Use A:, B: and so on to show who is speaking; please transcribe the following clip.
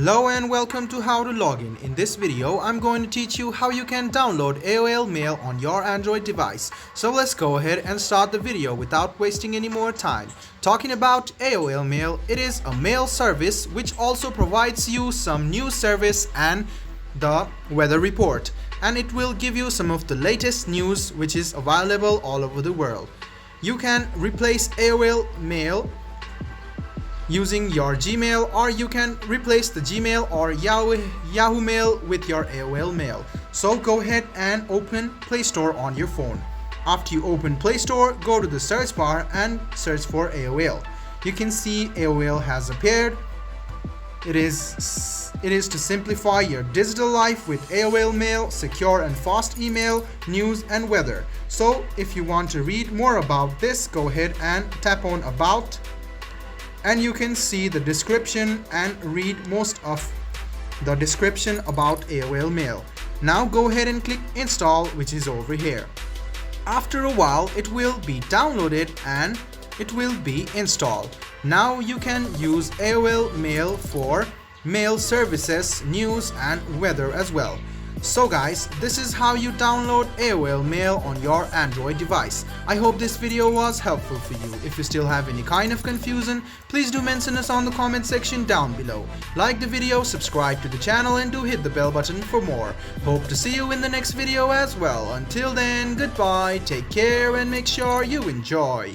A: Hello and welcome to How to Login. In this video, I'm going to teach you how you can download AOL Mail on your Android device. So let's go ahead and start the video without wasting any more time. Talking about AOL Mail, it is a mail service which also provides you some news service and the weather report. And it will give you some of the latest news which is available all over the world. You can replace AOL Mail using your Gmail, or you can replace the Gmail or Yahoo Mail with your AOL Mail. So go ahead and open Play Store on your phone. After you open Play Store, go to the search bar and search for AOL. You can see AOL has appeared. It is to simplify your digital life with AOL Mail, secure and fast email, news and weather. So if you want to read more about this, go ahead and tap on About. And you can see the description and read most of the description about AOL Mail. Now go ahead and click Install, which is over here. After a while, it will be downloaded and it will be installed. Now you can use AOL Mail for mail services, news and weather as well. So guys, this is how you download AOL Mail on your Android device. I hope this video was helpful for you. If you still have any kind of confusion, please do mention us on the comment section down below. Like the video, subscribe to the channel and do hit the bell button for more. Hope to see you in the next video as well. Until then, goodbye, take care and make sure you enjoy.